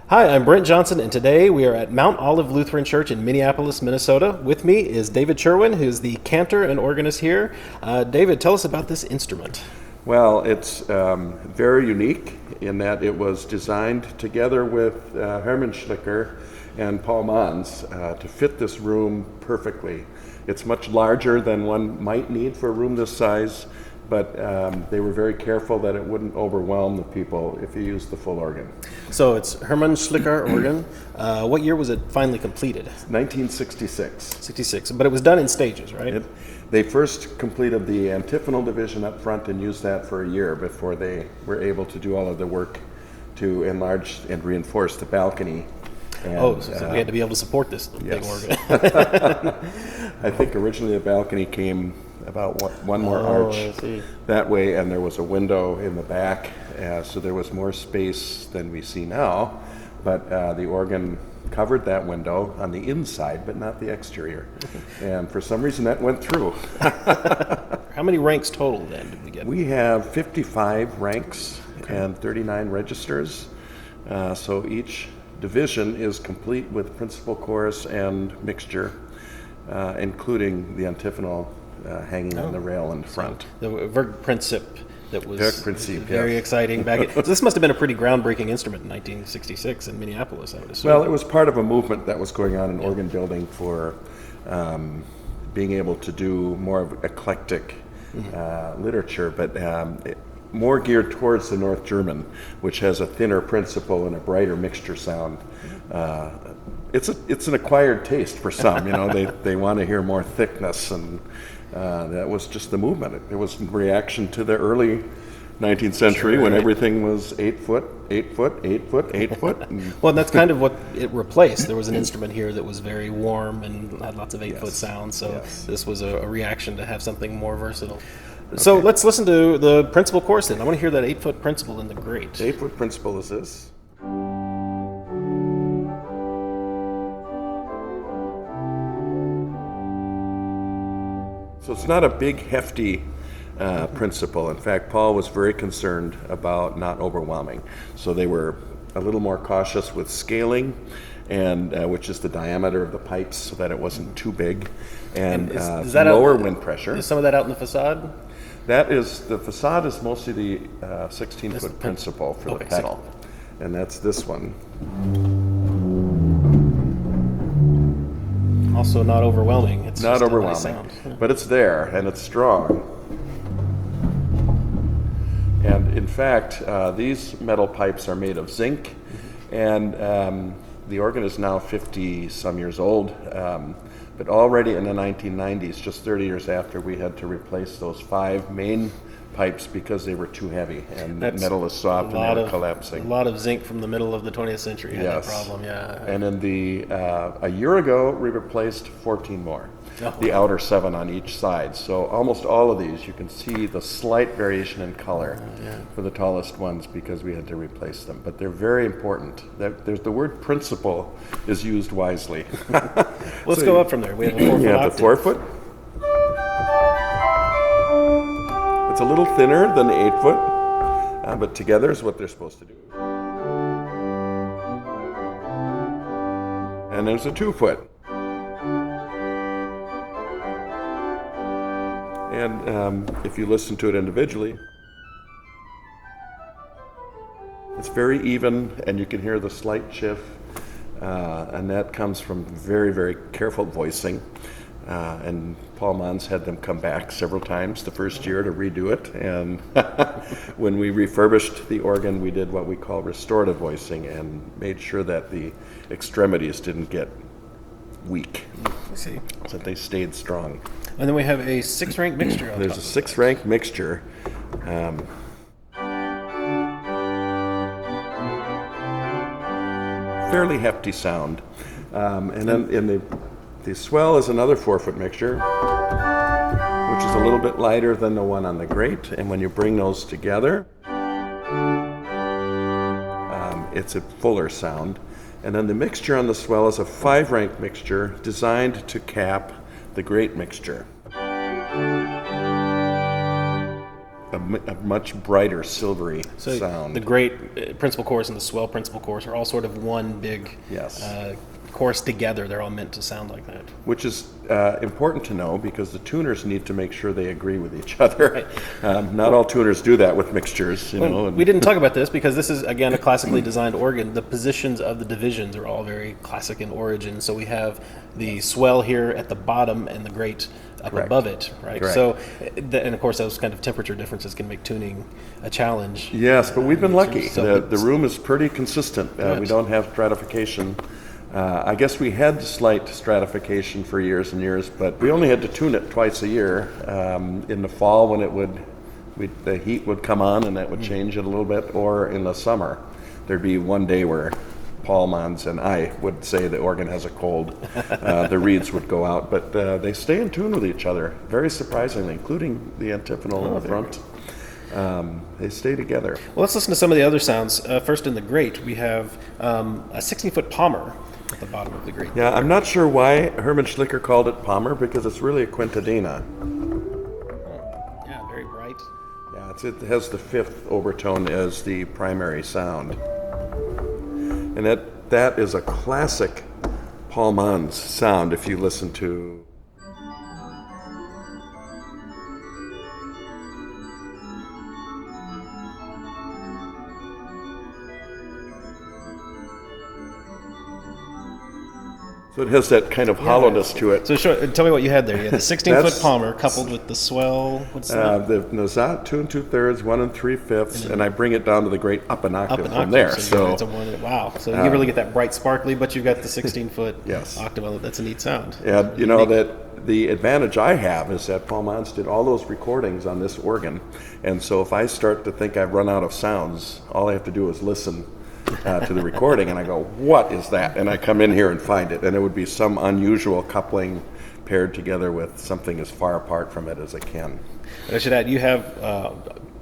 Hi, I'm Brent Johnson, and today we are at Mount Olive Lutheran Church in Minneapolis, Minnesota. With me is David Cherwein, who's the cantor and organist here. David, tell us about this instrument. Well, it's very unique in that it was designed together with Hermann Schlicker and Paul Mons to fit this room perfectly. It's much larger than one might need for a room this size, but they were very careful that it wouldn't overwhelm the people if you used the full organ. So it's Hermann Schlicker organ. What year was it finally completed? 1966. 66, but it was done in stages, right? They first completed the antiphonal division up front and used that for a year before they were able to do all of the work to enlarge and reinforce the balcony. And, so we had to be able to support this big organ. I think originally the balcony came about one more arch that way, and there was a window in the back, so there was more space than we see now, but the organ covered that window on the inside, but not the exterior. And for some reason that went through. How many ranks total then did we get? We have 55 ranks and 39 registers, so each division is complete with principal, chorus, and mixture, including the antiphonal hanging on the rail in front. The Werkprinzip that was Werkprinzip, very exciting back. So this must have been a pretty groundbreaking instrument in 1966 in Minneapolis, I would assume. Well, it was part of a movement that was going on in organ building for being able to do more of eclectic literature, but more geared towards the North German, which has a thinner principal and a brighter mixture sound. It's an acquired taste for some. They want to hear more thickness, and that was just the movement. It was in reaction to the early 19th century when everything was 8 foot, 8 foot, 8 foot, 8 foot. Well, that's kind of what it replaced. There was an instrument here that was very warm and had lots of 8-foot sounds, so this was a reaction to have something more versatile. Okay. So let's listen to the principal chorus then. I want to hear that 8-foot principal in the great. The 8-foot principal is this. So it's not a big, hefty principle. In fact, Paul was very concerned about not overwhelming. So they were a little more cautious with scaling, and which is the diameter of the pipes, so that it wasn't too big, and is that lower wind pressure. Is some of that out in the facade? The facade is mostly the 16-foot principal for the pedal, and that's this one. Also not overwhelming. It's not just overwhelming, a nice sound. But it's there and it's strong. And in fact, these metal pipes are made of zinc, and the organ is now 50 some years old. But already in the 1990s, just 30 years after, we had to replace those 5 main pipes because they were too heavy, and metal is soft and they were collapsing. A lot of zinc from the middle of the 20th century had that problem, And in a year ago, we replaced 14 more, the outer 7 on each side. So almost all of these, you can see the slight variation in color for the tallest ones because we had to replace them. But they're very important. There's the word principle is used wisely. Let's go up from there. We have a 4-foot You have octave. the 4-foot. It's a little thinner than the 8-foot, but together is what they're supposed to do. And there's a 2-foot. And if you listen to it individually, it's very even, and you can hear the slight chiff, and that comes from very, very careful voicing. And Paul Mons had them come back several times the first year to redo it. And when we refurbished the organ, we did what we call restorative voicing and made sure that the extremities didn't get weak. I see. So that they stayed strong. And then we have a 6-rank mixture on There's top. a 6-rank mixture. Fairly hefty sound. And then in the swell is another 4-foot mixture, which is a little bit lighter than the one on the grate. And when you bring those together, it's a fuller sound. And then the mixture on the swell is a 5-rank mixture designed to cap the grate mixture. a much brighter, silvery sound. The great principal chorus and the swell principal chorus are all sort of one big chorus together. They're all meant to sound like that. Which is important to know because the tuners need to make sure they agree with each other. Right. Not all tuners do that with mixtures. We didn't talk about this because this is, again, a classically designed organ. The positions of the divisions are all very classic in origin. So we have the swell here at the bottom and the great up above it, right? Correct. So, and of course, those kind of temperature differences can make tuning a challenge. Yes, but we've been lucky. So the room is pretty consistent. We don't have stratification. I guess we had slight stratification for years and years, but we only had to tune it twice a year. In the fall when the heat would come on and that would change it a little bit, or in the summer. There'd be one day where Paul Mons and I would say the organ has a cold. The reeds would go out, but they stay in tune with each other, very surprisingly, including the antiphonal in the front. They stay together. Well, let's listen to some of the other sounds. First, in the grate, we have a 16-foot palmer at the bottom of the grate. Yeah, I'm not sure why Hermann Schlicker called it palmer, because it's really a quintadena. Yeah, very bright. Yeah, it has the fifth overtone as the primary sound. And that is a classic Paul Mons sound if you listen to... So it has that kind of hollowness to it. So tell me what you had there. You had the 16-foot palmer coupled with the swell. What's that? The Nozat, 2 2/3, 1 3/5, and I bring it down to the great up an octave from there. So it's a one. Wow. So you really get that bright sparkly, but you've got the 16-foot octave. That's a neat sound. And you know that the advantage I have is that Paul Mons did all those recordings on this organ, and so if I start to think I've run out of sounds, all I have to do is listen to the recording, and I go, what is that? And I come in here and find it, and it would be some unusual coupling paired together with something as far apart from it as I can. And I should add, you have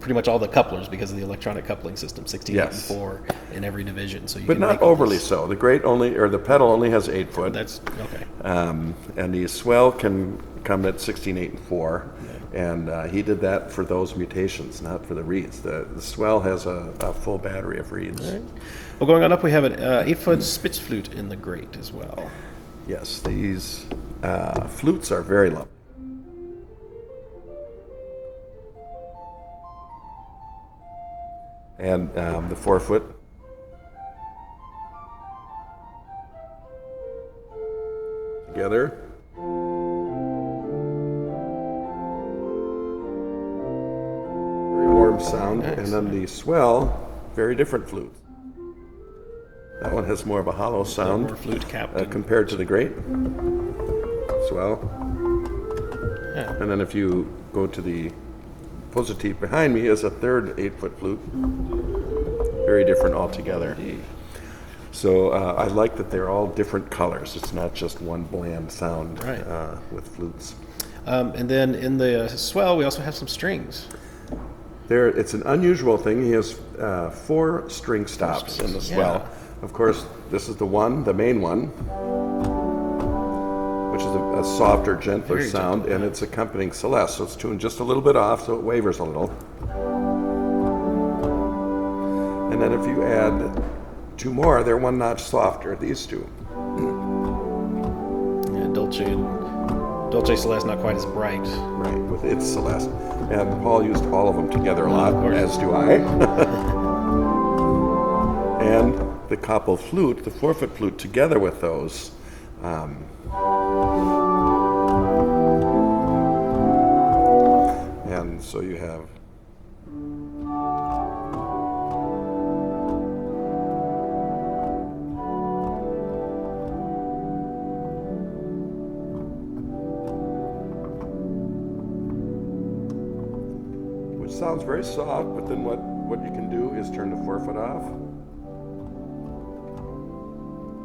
pretty much all the couplers because of the electronic coupling system, 16, 8, and 4 in every division. So you but can not overly so. The grate the pedal only has 8 foot. That's okay. And the swell can come at 16, 8, and 4. And he did that for those mutations, not for the reeds. The swell has a full battery of reeds. All right. Well, going on up, we have an 8-foot Spitz flute in the grate as well. Yes, these flutes are very lovely. And the 4-foot. Together. Sound, nice. And then the swell, very different flute. That one has more of a hollow sound, more flute cap compared to the great swell. Yeah. And then if you go to the positive behind me is a third 8-foot flute, very different altogether. Indeed. So I like that they're all different colors. It's not just one bland sound with flutes. And then in the swell, we also have some strings. It's an unusual thing. He has 4 string stops in the swell. Yeah. Of course, this is the main one, which is a softer, gentler sound, and it's accompanying celeste, so it's tuned just a little bit off, so it wavers a little. And then if you add 2 more, they're 1 notch softer, these 2. Yeah, Dolce Celeste, not quite as bright. Right, with its Celeste. And Paul used all of them together a lot, as do I. And the couple flute, the 4-foot flute, together with those. And so you have... sounds very soft, but then what you can do is turn the 4-foot off.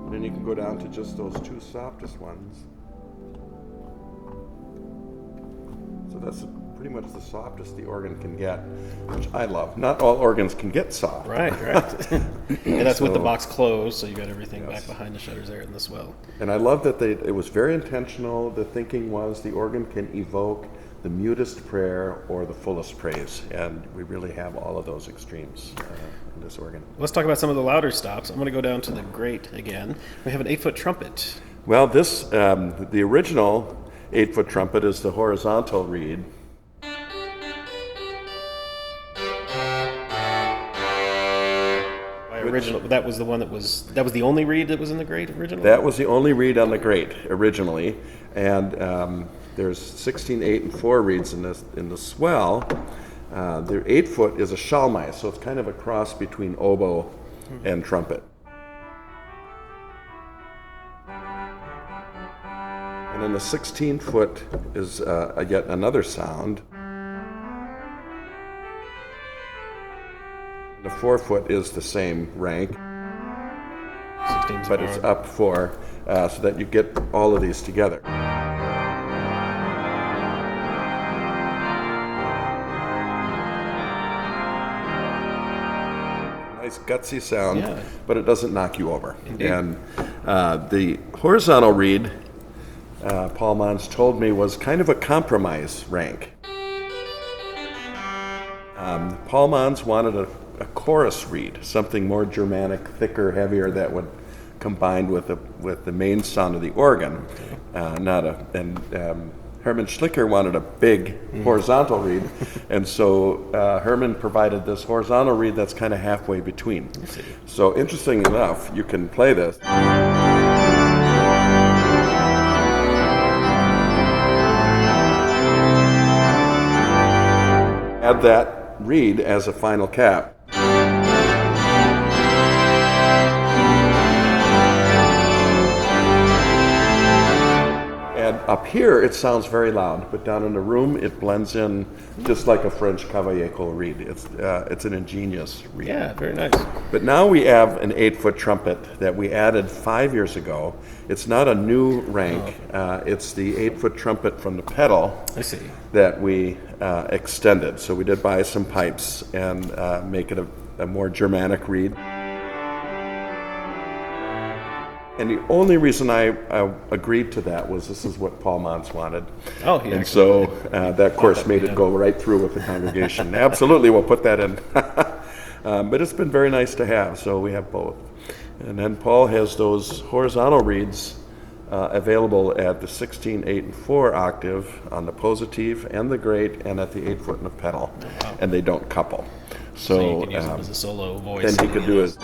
And then you can go down to just those 2 softest ones. So that's pretty much the softest the organ can get, which I love. Not all organs can get soft. Right. And that's with the box closed, so you got everything back behind the shutters there in the swell. And I love that it was very intentional. The thinking was the organ can evoke the mutest prayer or the fullest praise. And we really have all of those extremes in this organ. Let's talk about some of the louder stops. I'm going to go down to the great again. We have an 8-foot trumpet. Well, this, the original 8-foot trumpet is the horizontal reed. Original. That was the one that was the only reed that was in the great originally? That was the only reed on the great originally, and there's 16, 8, and 4 reeds in the swell. The 8-foot is a shalmai, so it's kind of a cross between oboe and trumpet. And then the 16-foot is yet another sound. The 4-foot is the same rank, but it's up 4, so that you get all of these together. Nice gutsy sound, but it doesn't knock you over. Indeed. And the horizontal reed, Paul Mons told me, was kind of a compromise rank. Paul Mons wanted a chorus reed, something more Germanic, thicker, heavier, that would combine with the main sound of the organ. Hermann Schlicker wanted a big horizontal reed, and so Hermann provided this horizontal reed that's kind of halfway between. So interesting enough, you can play this. Add that reed as a final cap. And up here it sounds very loud, but down in the room it blends in just like a French cavaillé reed. It's an ingenious reed. Yeah, very nice. But now we have an 8-foot trumpet that we added 5 years ago. It's not a new rank. It's the 8-foot trumpet from the pedal. I see. That we extended. So we did buy some pipes and make it a more Germanic reed. And the only reason I agreed to that was this is what Paul Mons wanted. Oh, and so that, of course, made it go right through with the congregation. Absolutely, we'll put that in. But it's been very nice to have, so we have both. And then Paul has those horizontal reeds available at the 16, 8, and 4 octave on the positive and the great, and at the 8-foot in the pedal. Oh, wow. And they don't couple. So you can use them as a solo voice. Then he could do his...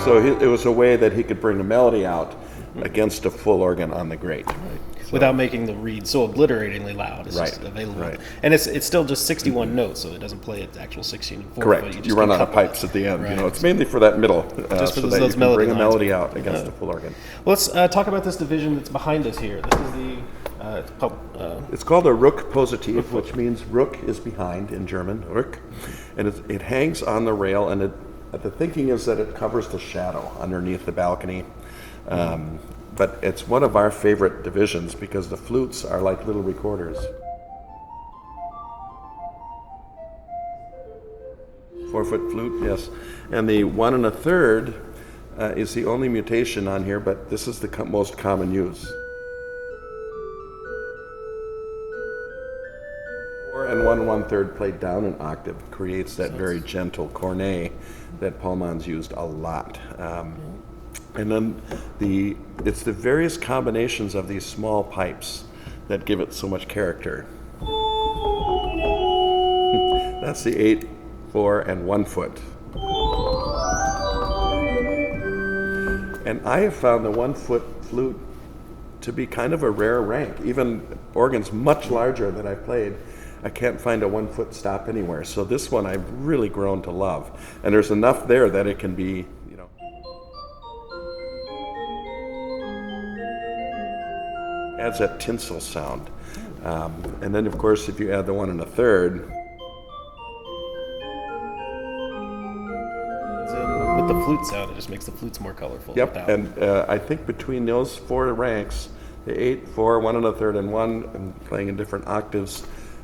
So it was a way that he could bring the melody out against a full organ on the great. Right. So, without making the reed so obliteratingly loud. It's just available. Right. And it's still just 61 notes, so it doesn't play its actual 16 and 4. Correct. You run out of pipes at the end. Right. It's mainly for that middle, just for so those that you can bring a melody lines. out against a full organ. Well, let's talk about this division that's behind us here. This is the... it's called a ruck positive, which means ruck is behind in German, ruck. And it hangs on the rail, and the thinking is that it covers the shadow underneath the balcony. But it's one of our favorite divisions because the flutes are like little recorders. 4-foot flute, yes. And the 1 1/3 is the only mutation on here, but this is the most common use. 4 and 1 1/3 played down an octave creates that very gentle cornet that Paul Mons used a lot. And then it's the various combinations of these small pipes that give it so much character. That's the 8, 4, and 1 foot. And I have found the 1-foot flute to be kind of a rare rank. Even organs much larger that I've played, I can't find a 1-foot stop anywhere. So this one I've really grown to love. And there's enough there that it can be, adds that tinsel sound. And then, of course, if you add the 1 1/3, with the flute sound. It just makes the flutes more colorful. Yep, without- and I think between those 4 ranks, the 8, 4, 1 1/3, and 1, and playing in different octaves,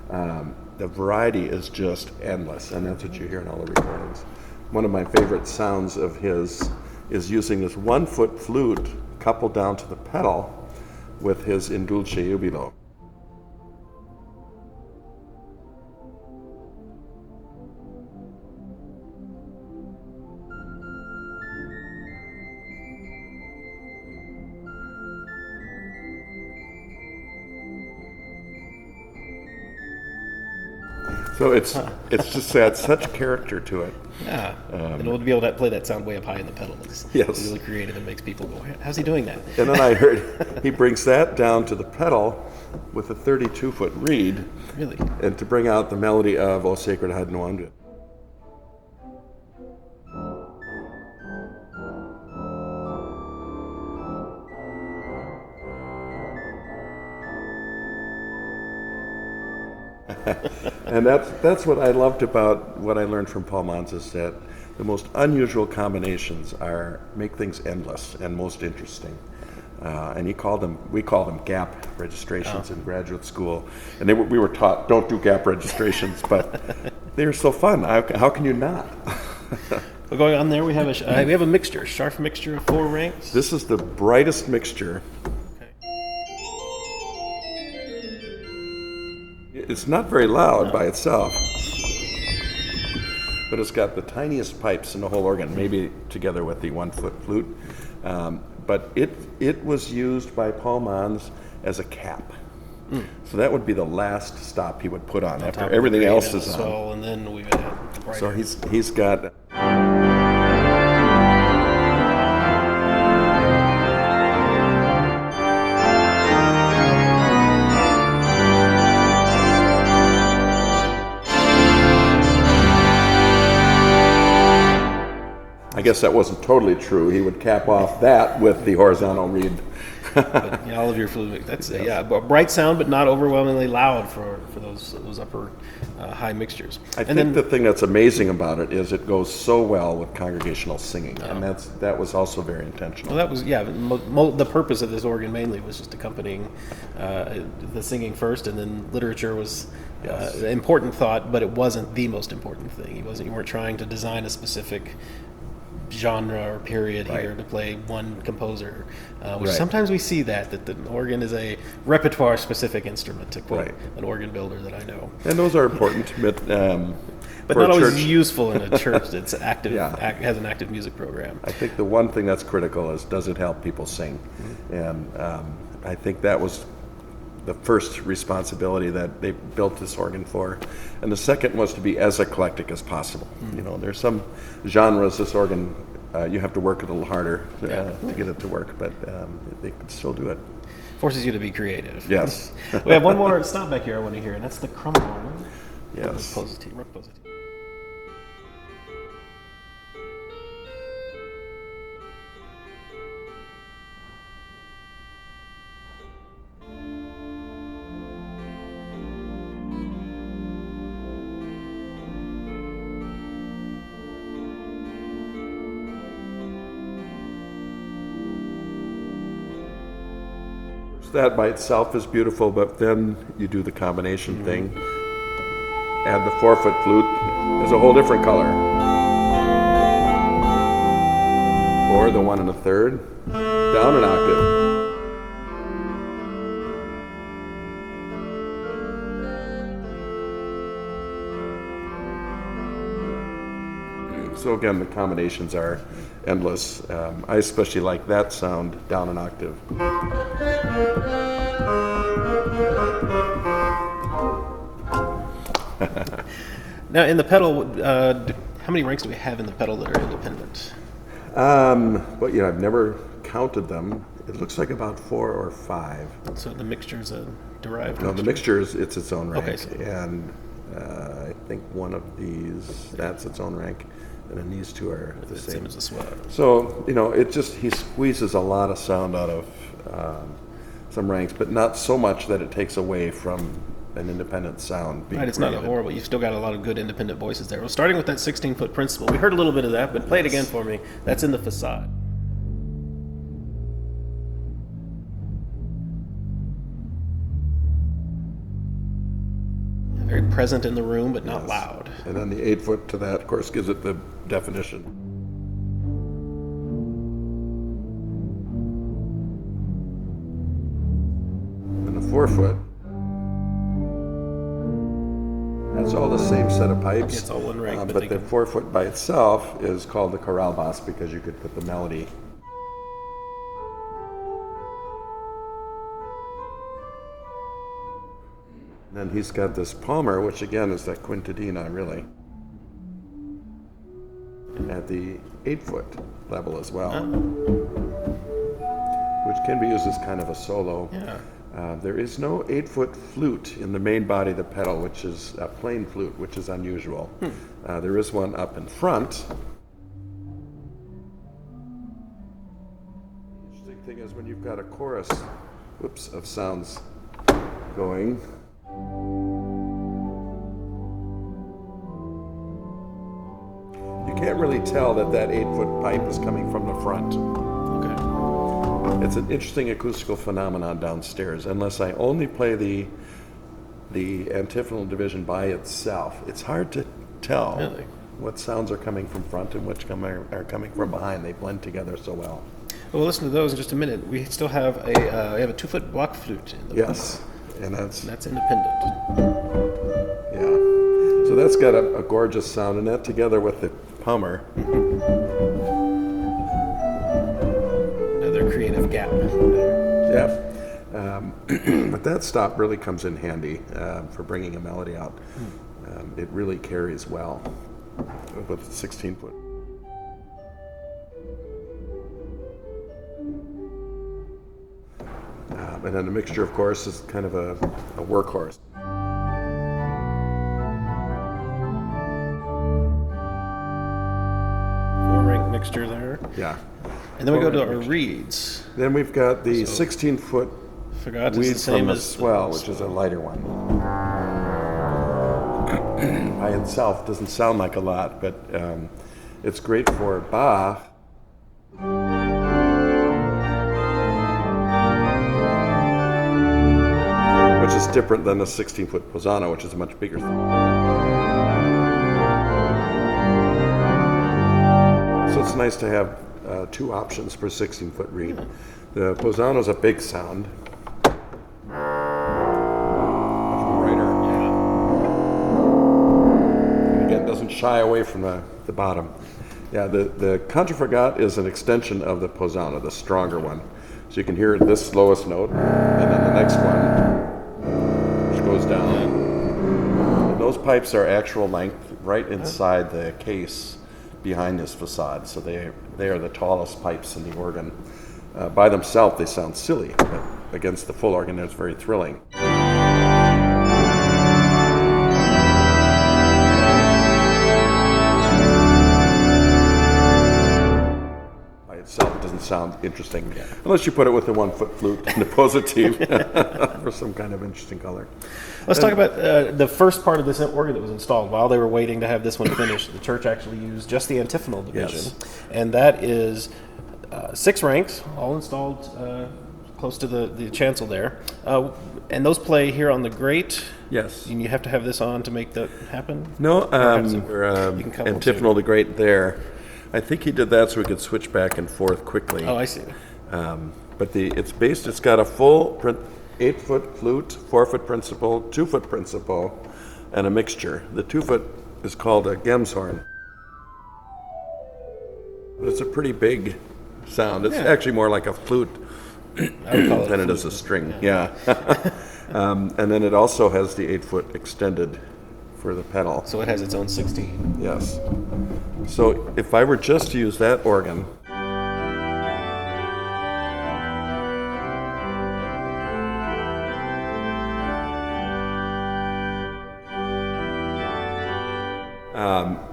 the variety is just endless, and that's what you hear in all the recordings. One of my favorite sounds of his is using this 1-foot flute coupled down to the pedal with his In Dulce Jubilo. So it's just got such character to it. Yeah, and to be able to play that sound way up high in the pedal is Yes. really creative and makes people go, how's he doing that? And then I heard he brings that down to the pedal with a 32-foot reed, Really? and to bring out the melody of O Sacred Heart No Andre. And that's what I loved about what I learned from Paul Mons, is that the most unusual combinations make things endless and most interesting. And we call them gap registrations in graduate school. And we were taught, don't do gap registrations, but they're so fun. How can you not? Well, going on there, we have a mixture, a Scharf mixture of 4 ranks. This is the brightest mixture. It's not very loud by itself, but it's got the tiniest pipes in the whole organ, maybe together with the 1-foot flute. But it was used by Paul Mons as a cap. So that would be the last stop he would put on after everything else is on. Swell, and then we had So he's got. I guess that wasn't totally true. He would cap off that with the horizontal reed. But, all of your fluid. That's a bright sound, but not overwhelmingly loud for those upper high mixtures. I think the thing that's amazing about it is it goes so well with congregational singing, and that was also very intentional. Well, that was the purpose of this organ mainly was just accompanying the singing first, and then literature was an important thought, but it wasn't the most important thing. You weren't trying to design a specific genre or period here to play one composer, which sometimes we see that the organ is a repertoire specific instrument, to quote an organ builder that I know. And those are important, but not always useful in a church that's active, has an active music program. I think the one thing that's critical is, does it help people sing? And I think that was the first responsibility that they built this organ for. And the second was to be as eclectic as possible. You know, there's some genres this organ, you have to work a little harder to get it to work, but they can still do it. Forces you to be creative. Yes. We have one more stop back here I want to hear, and that's the crumble organ. Yes. Ruck positive. That by itself is beautiful, but then you do the combination thing. Add the 4-foot flute, there's a whole different color. Or the 1 1/3, down an octave. So again, the combinations are endless. I especially like that sound down an octave. Now, in the pedal, how many ranks do we have in the pedal that are independent? But I've never counted them. It looks like about 4 or 5. So the mixture is a derived. No, the mixture is its own rank, Okay, and I think one of these that's its own rank, and then these two are the same as the swell. So he squeezes a lot of sound out of some ranks, but not so much that it takes away from an independent sound being Right, it's not created. horrible. You've still got a lot of good independent voices there. Well, starting with that 16-foot principal, we heard a little bit of that, but play it again for me. That's in the facade. Very present in the room, but not loud. And then the 8-foot to that, of course, gives it the definition. And the 4-foot, that's all the same set of pipes. It's all one ring, but but the 4-foot by itself is called the chorale bass because you could put the melody. Then he's got this palmer, which again is that quintadina, really, at the 8-foot level as well, which can be used as kind of a solo. Yeah. There is no 8-foot flute in the main body of the pedal, which is a plain flute, which is unusual. There is one up in front. The interesting thing is when you've got a chorus, of sounds going, you can't really tell that 8-foot pipe is coming from the front. Okay. It's an interesting acoustical phenomenon downstairs. Unless I only play the antiphonal division by itself, it's hard to tell what sounds are coming from front and which are coming from behind. They blend together so well. Well, we'll listen to those in just a minute. We still have a 2-foot block flute in the Yes, and that's independent. yeah. So that's got a gorgeous sound, and that together with the palmer. Another creative gap there. Yeah. But that stop really comes in handy for bringing a melody out. It really carries well with 16-foot. And then the mixture, of course, is kind of a workhorse. 4-ring mixture there. Yeah. And then we go to our reeds. Then we've got the 16-foot Forgot it's weed the same from a as swell, which is a lighter one. By itself doesn't sound like a lot, but it's great for Bach. Which is different than the 16-foot Posano, which is a much bigger thing. So it's nice to have two options for 16-foot reed. The Posano is a big sound. Much brighter. And again, doesn't shy away from the bottom. Yeah, the contraforgot is an extension of the Posano, the stronger one. So you can hear this lowest note, and then the next one, which goes down. And those pipes are actual length right inside the case behind this facade. So they are the tallest pipes in the organ. By themselves, they sound silly, but against the full organ, it's very thrilling. By itself, it doesn't sound interesting, unless you put it with the 1-foot flute and the positive for some kind of interesting color. Let's talk about the first part of this organ that was installed. While they were waiting to have this one finished, the church actually used just the antiphonal division, and that is 6 ranks, all installed close to the chancel there. And those play here on the grate. Yes. And you have to have this on to make that happen? No, we're antiphonal to grate there. I think he did that so we could switch back and forth quickly. Oh, I see. But it's got a full 8-foot flute, 4-foot principal, 2-foot principal, and a mixture. The 2-foot is called a Gemshorn. But it's a pretty big sound. It's actually more like a flute than it is a string. Yeah. And then it also has the 8-foot extended for the pedal. So it has its own 16. Yes. So if I were just to use that organ,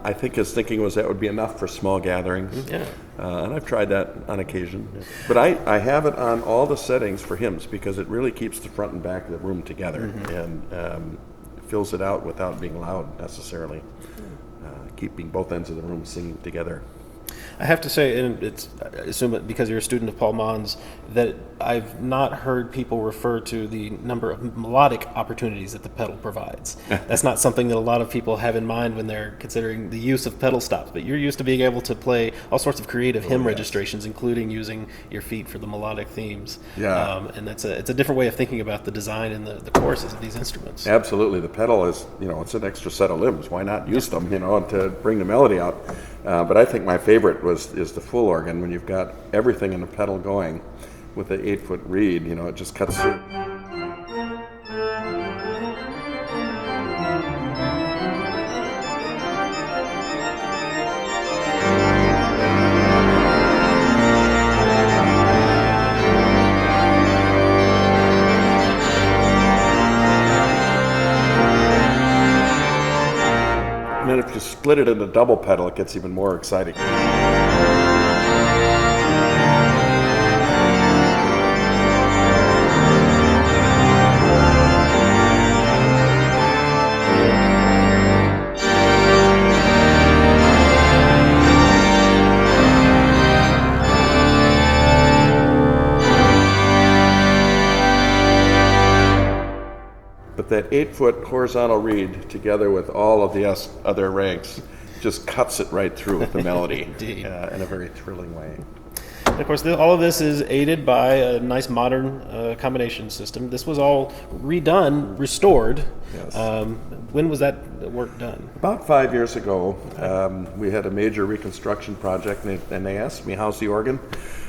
I think his thinking was that would be enough for small gatherings. Yeah. And I've tried that on occasion. But I have it on all the settings for hymns because it really keeps the front and back of the room together and fills it out without being loud necessarily, keeping both ends of the room singing together. I have to say, and I assume it because you're a student of Paul Mann's, that I've not heard people refer to the number of melodic opportunities that the pedal provides. That's not something that a lot of people have in mind when they're considering the use of pedal stops, but you're used to being able to play all sorts of creative hymn registrations, including using your feet for the melodic themes. Yeah. And it's a different way of thinking about the design and the choruses of these instruments. Absolutely. The pedal is, it's an extra set of limbs. Why not use them, to bring the melody out? But I think my favorite is the full organ when you've got everything in the pedal going with the 8-foot reed, it just cuts through. And then if you split it into double pedal, it gets even more exciting. But that 8-foot horizontal reed, together with all of the other ranks, just cuts it right through with the melody in a very thrilling way. And of course, all of this is aided by a nice modern combination system. This was all restored. Yes. When was that work done? About 5 years ago, we had a major reconstruction project, and they asked me, how's the organ?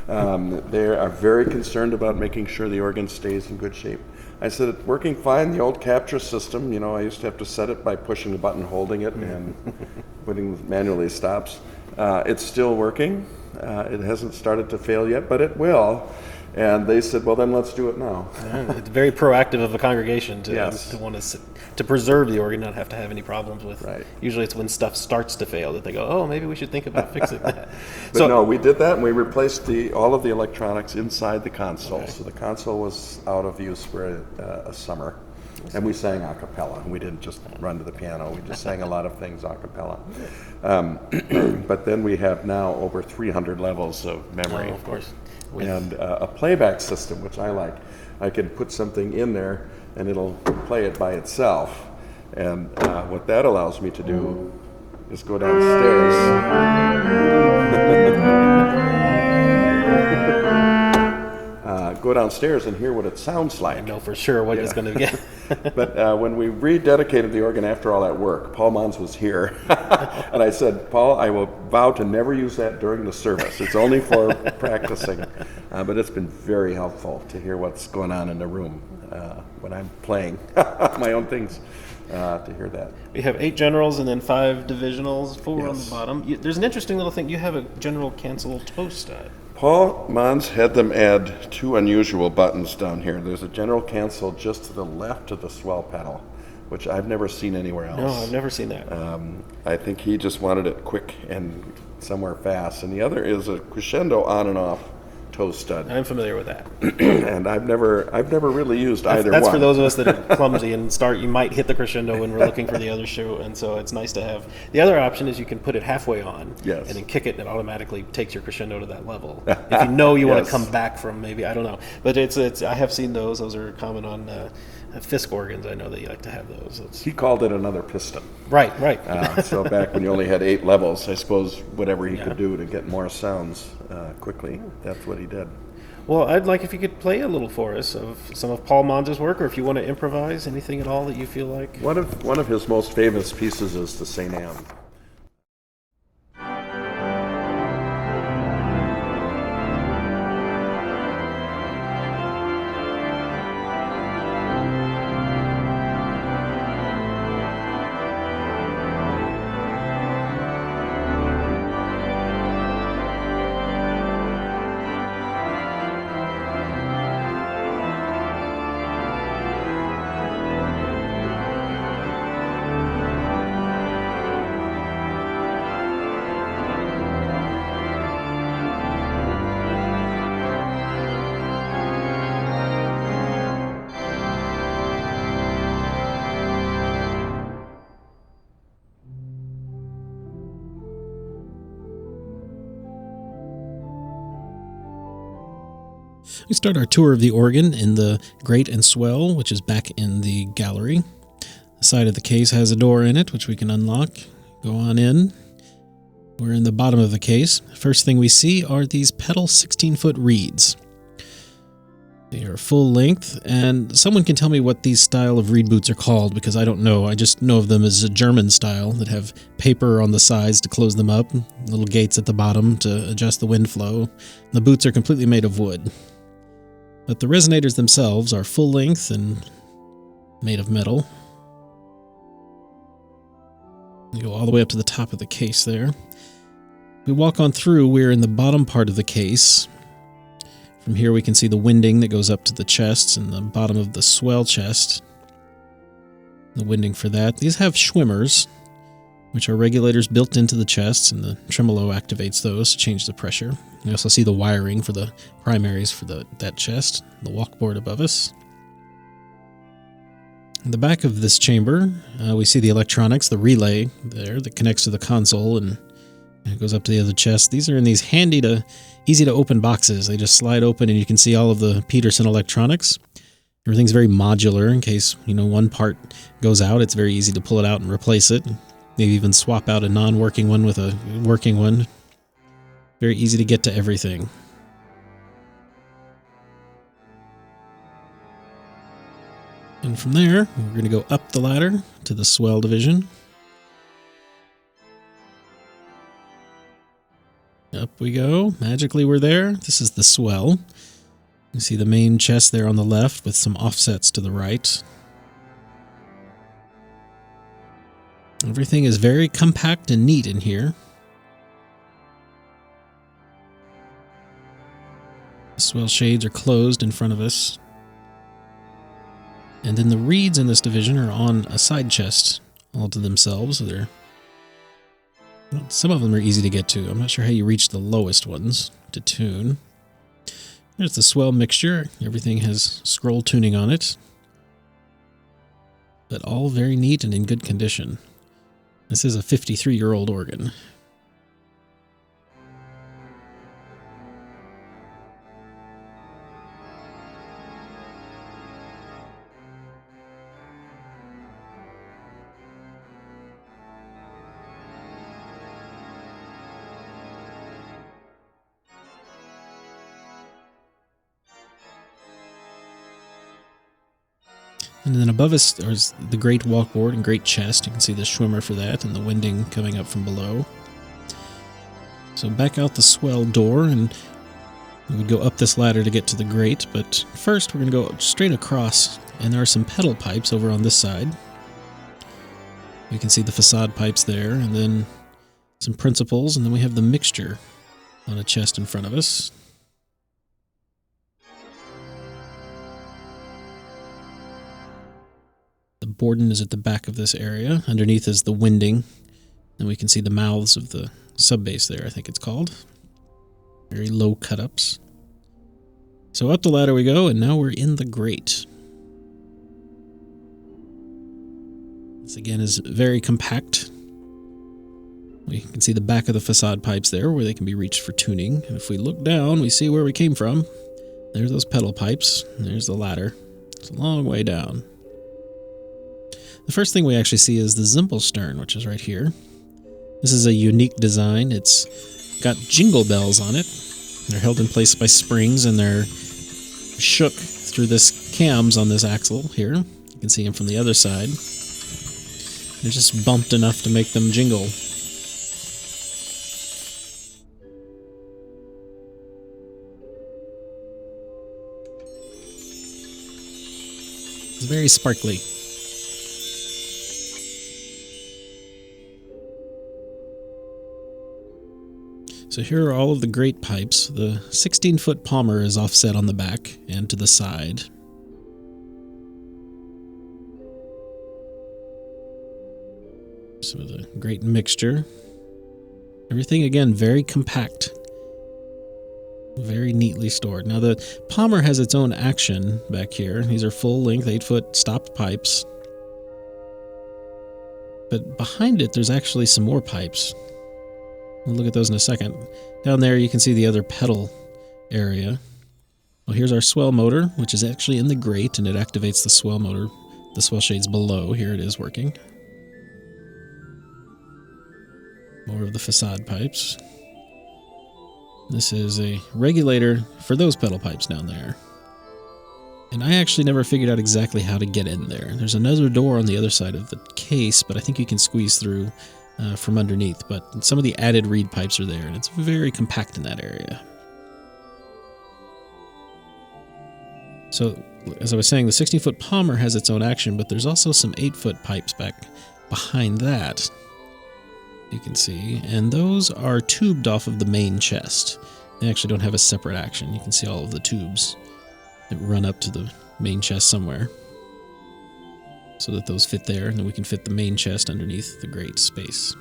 They are very concerned about making sure the organ stays in good shape. I said, it's working fine, the old capture system, I used to have to set it by pushing the button, holding it, and putting manually stops. It's still working. It hasn't started to fail yet, but it will. And they said, well, then let's do it now. It's very proactive of a congregation to Yes. want to preserve the organ, not have to have any problems with. Right. Usually it's when stuff starts to fail that they go, oh, maybe we should think about fixing that. But no, we did that, and we replaced all of the electronics inside the console. Okay. So the console was out of use for a summer. And we sang a cappella. We didn't just run to the piano. We just sang a lot of things a cappella. But then we have now over 300 levels of memory. Oh, of course. And a playback system, which I like. I can put something in there, and it'll play it by itself. And what that allows me to do is go downstairs. Go downstairs and hear what it sounds like. I know for sure what it's going to get. But when we rededicated the organ after all that work, Paul Mann's was here. And I said, Paul, I will vow to never use that during the service. It's only for practicing. But it's been very helpful to hear what's going on in the room when I'm playing my own things, to hear that. We have 8 generals and then 5 divisionals, 4 on the Yes. bottom. There's an interesting little thing. You have a general cancel toe stud. Paul Mann's had them add 2 unusual buttons down here. There's a general cancel just to the left of the swell pedal, which I've never seen anywhere else. No, I've never seen that. I think he just wanted it quick and somewhere fast. And the other is a crescendo on and off toe stud. I'm familiar with that. And I've never really used either That's one. for those of us that are clumsy and you might hit the crescendo when we're looking for the other shoe, and so it's nice to have. The other option is you can put it halfway on, Yes. and then kick it, and it automatically takes your crescendo to that level. If you know you want Yes. to come back from maybe, I don't know. But it's I have seen those. Those are common on Fisk organs. I know that you like to have those. He called it another piston. Right. So back when you only had 8 levels, I suppose whatever he could do to get more sounds quickly, that's what he did. Well, I'd like if you could play a little for us of some of Paul Mann's work, or if you want to improvise anything at all that you feel like. One of his most famous pieces is the St. Anne. We start our tour of the organ in the grate and swell, which is back in the gallery. The side of the case has a door in it, which we can unlock. Go on in. We're in the bottom of the case. First thing we see are these pedal 16-foot reeds. They are full length, and someone can tell me what these style of reed boots are called, because I don't know. I just know of them as a German style that have paper on the sides to close them up, little gates at the bottom to adjust the wind flow. The boots are completely made of wood. But the resonators themselves are full length and made of metal. You go all the way up to the top of the case there. We walk on through, we're in the bottom part of the case. From here we can see the winding that goes up to the chests and the bottom of the swell chest. The winding for that. These have Schwimmers, which are regulators built into the chests, and the tremolo activates those to change the pressure. You also see the wiring for the primaries for that chest, the walkboard above us. In the back of this chamber, we see the electronics, the relay there that connects to the console and it goes up to the other chest. These are in these easy to open boxes. They just slide open and you can see all of the Peterson electronics. Everything's very modular in case, one part goes out. It's very easy to pull it out and replace it. Maybe even swap out a non-working one with a working one. Very easy to get to everything. And from there, we're going to go up the ladder to the swell division. Up we go. Magically, we're there. This is the swell. You see the main chest there on the left with some offsets to the right. Everything is very compact and neat in here. The swell shades are closed in front of us. And then the reeds in this division are on a side chest all to themselves. So some of them are easy to get to. I'm not sure how you reach the lowest ones to tune. There's the swell mixture. Everything has scroll tuning on it. But all very neat and in good condition. This is a 53-year-old organ. And then above us is the great walkboard and great chest. You can see the Schwimmer for that and the winding coming up from below. So back out the swell door, and we would go up this ladder to get to the grate, but first we're going to go straight across, and there are some pedal pipes over on this side. You can see the facade pipes there, and then some principals, and then we have the mixture on a chest in front of us. The Borden is at the back of this area. Underneath is the winding. And we can see the mouths of the sub-bass there, I think it's called. Very low cut-ups. So up the ladder we go, and now we're in the grate. This again is very compact. We can see the back of the facade pipes there where they can be reached for tuning. And if we look down, we see where we came from. There's those pedal pipes. There's the ladder. It's a long way down. The first thing we actually see is the Zimbelstern, which is right here. This is a unique design. It's got jingle bells on it. They're held in place by springs, and they're shook through this cams on this axle here. You can see them from the other side. They're just bumped enough to make them jingle. It's very sparkly. So here are all of the grate pipes. The 16-foot Palmer is offset on the back and to the side. Some of the great mixture. Everything, again, very compact. Very neatly stored. Now the Palmer has its own action back here. These are full-length, 8-foot stopped pipes. But behind it, there's actually some more pipes. We'll look at those in a second. Down there you can see the other pedal area. Well, here's our swell motor, which is actually in the grate, and it activates the swell motor. The swell shade's below. Here it is working. More of the facade pipes. This is a regulator for those pedal pipes down there. And I actually never figured out exactly how to get in there. There's another door on the other side of the case, but I think you can squeeze through from underneath. But some of the added reed pipes are there, and it's very compact in that area. So, as I was saying, the 16-foot Palmer has its own action, but there's also some 8-foot pipes back behind that, you can see, and those are tubed off of the main chest. They actually don't have a separate action. You can see all of the tubes that run up to the main chest somewhere, so that those fit there, and then we can fit the main chest underneath the grate space.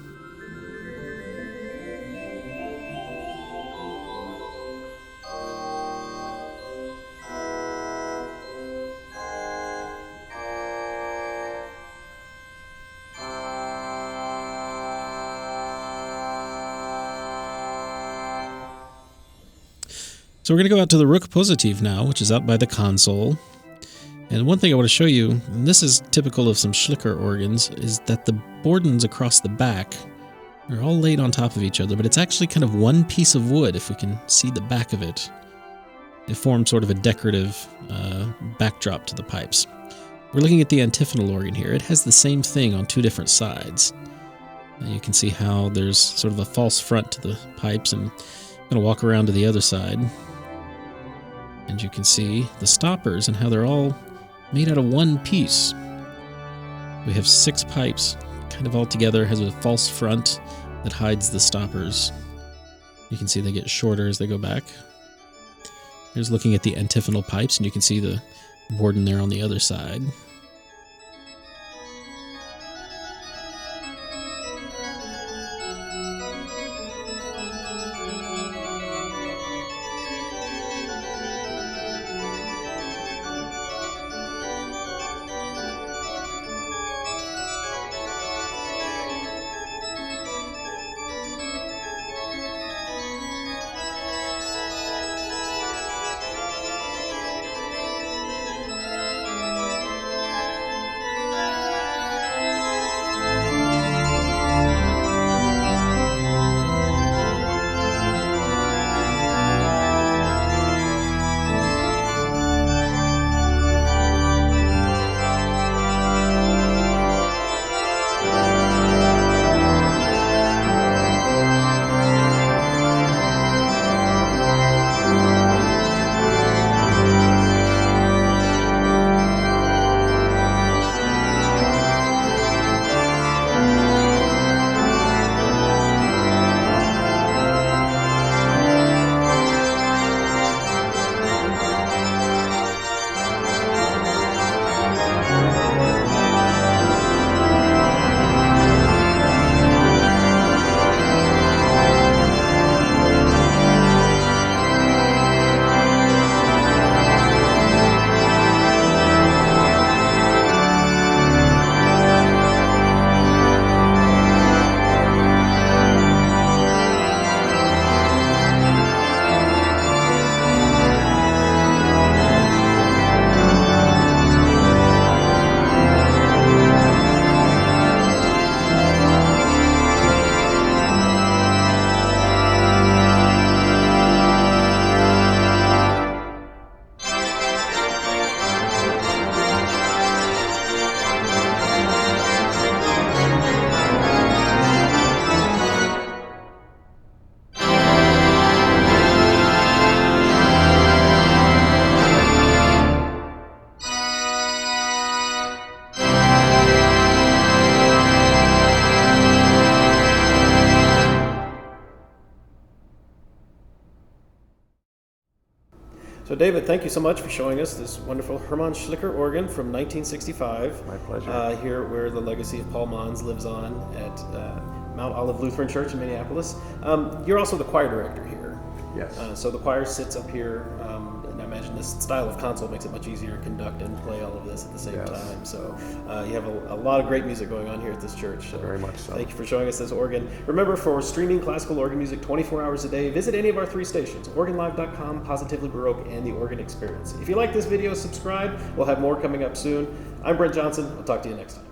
So we're going to go out to the Ruck Positiv now, which is out by the console. And one thing I want to show you, and this is typical of some Schlicker organs, is that the bourdons across the back are all laid on top of each other, but it's actually kind of one piece of wood, if we can see the back of it. It forms sort of a decorative backdrop to the pipes. We're looking at the antiphonal organ here. It has the same thing on two different sides. You can see how there's sort of a false front to the pipes, and I'm going to walk around to the other side. And you can see the stoppers and how they're all made out of one piece. We have 6 pipes kind of all together, has a false front that hides the stoppers. You can see they get shorter as they go back. Here's looking at the antiphonal pipes, and you can see the bourdon there on the other side. So David, thank you so much for showing us this wonderful Hermann Schlicker organ from 1965. My pleasure. Here where the legacy of Paul Mons lives on at Mount Olive Lutheran Church in Minneapolis. You're also the choir director here. Yes. So the choir sits up here, and I imagine this style of console makes it much easier to conduct and play all of this at the same time. So you have a lot of great music going on here at this church. So very much so. Thank you for showing us this organ. Remember, for streaming classical organ music 24 hours a day, visit any of our 3 stations, organlive.com, Positively Baroque, and The Organ Experience. If you like this video, subscribe. We'll have more coming up soon. I'm Brent Johnson. I'll talk to you next time.